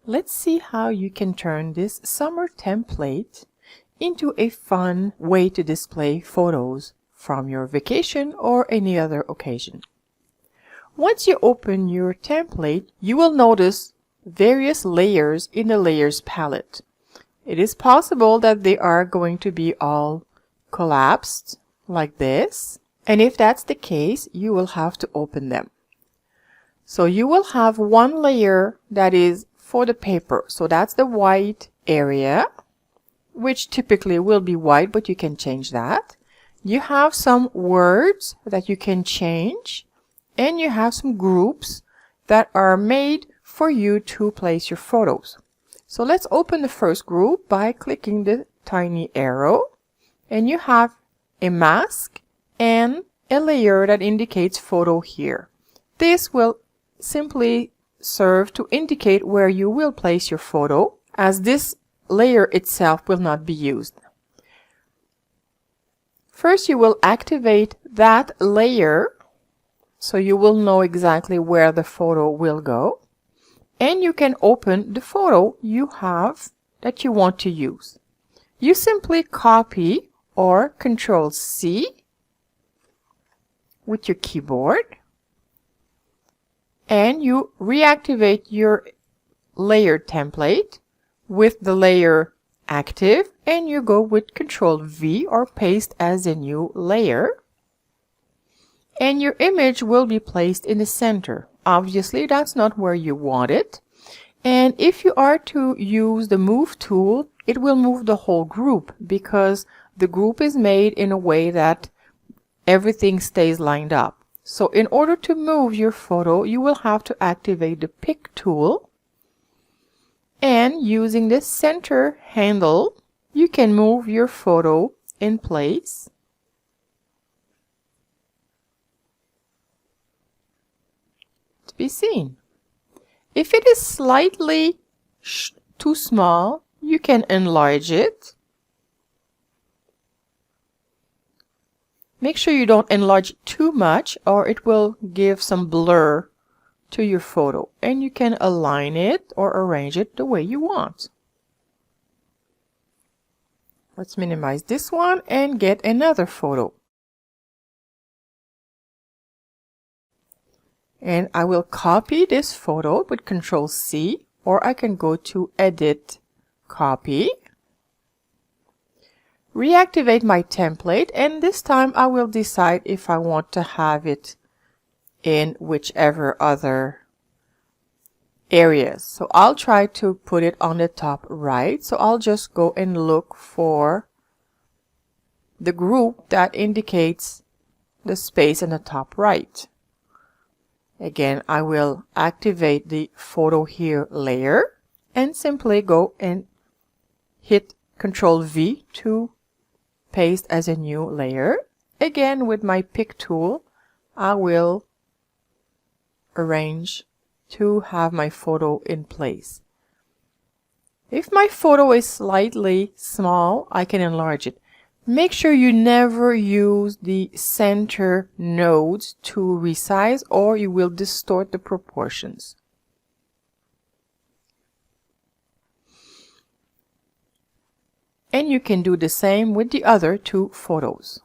Let's see how you can turn this summer template into a fun way to display photos from your vacation or any other occasion. Once you open your template, you will notice various layers in the layers palette. It is possible that they are going to be all collapsed like this, and if that's the case, you will have to open them. So you will have one layer that is for the paper, so that's the white area, which typically will be white, but you can change that. You have some words that you can change, and you have some groups that are made for you to place your photos. So let's open the first group by clicking the tiny arrow, and you have a mask and a layer that indicates photo here. This will simply serve to indicate where you will place your photo, as this layer itself will not be used. First, you will activate that layer so you will know exactly where the photo will go, and you can open the photo you have that you want to use. You simply copy or Control-C with your keyboard, and you reactivate your layer template with the layer active, and you go with Control-V or paste as a new layer, and your image will be placed in the center. Obviously, that's not where you want it, and if you are to use the move tool, it will move the whole group because the group is made in a way that everything stays lined up. So in order to move your photo, you will have to activate the pick tool, and using this center handle, you can move your photo in place. To be seen. If it is slightly too small, you can enlarge it. Make sure you don't enlarge too much or it will give some blur to your photo, and you can align it or arrange it the way you want. Let's minimize this one and get another photo. And I will copy this photo with Control-C, or I can go to Edit, Copy. Reactivate my template, and this time I will decide if I want to have it in whichever other areas. So I'll try to put it on the top right. So I'll just go and look for the group that indicates the space in the top right. Again, I will activate the photo here layer and simply go and hit Control-V to paste as a new layer. Again, with my pick tool, I will arrange to have my photo in place. If my photo is slightly small, I can enlarge it. Make sure you never use the center nodes to resize, or you will distort the proportions. And you can do the same with the other two photos.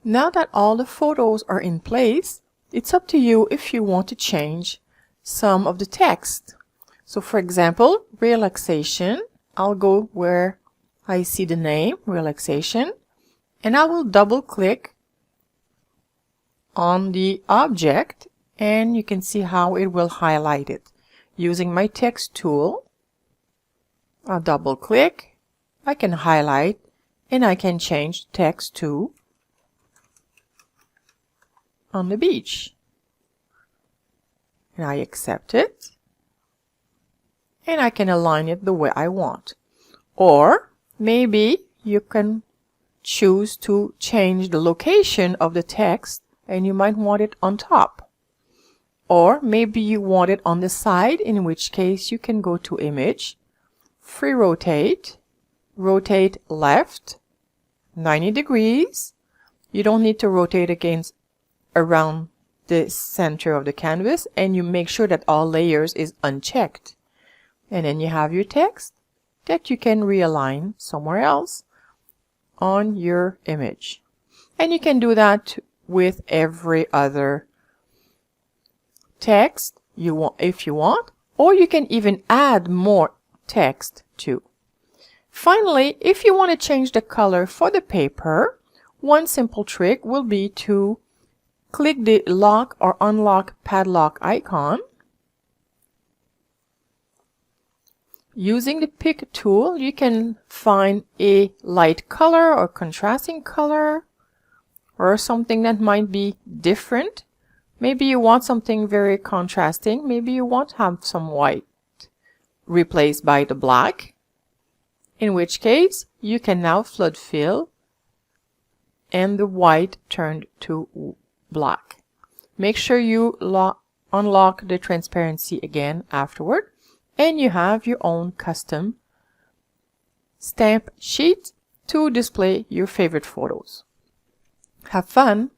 Now that all the photos are in place, it's up to you if you want to change some of the text. So for example, relaxation, I'll go where I see the name, relaxation, and I will double click on the object, and you can see how it will highlight it. Using my text tool, I'll double click, I can highlight, and I can change text to on the beach. And I accept it, and I can align it the way I want. Or maybe you can choose to change the location of the text, and you might want it on top. Or maybe you want it on the side, in which case you can go to Image, Free Rotate, Rotate Left, 90 degrees. You don't need to rotate around the center of the canvas, and you make sure that all layers is unchecked. And then you have your text that you can realign somewhere else on your image. And you can do that with every other text you want if you want, or you can even add more text too. Finally, if you want to change the color for the paper, one simple trick will be to click the lock or unlock padlock icon. Using the pick tool, you can find a light color or contrasting color or something that might be different. Maybe you want something very contrasting. Maybe you want to have some white replaced by the black, in which case you can now flood fill and the white turned to black. Make sure you unlock the transparency again afterward, and you have your own custom stamp sheet to display your favorite photos. Have fun!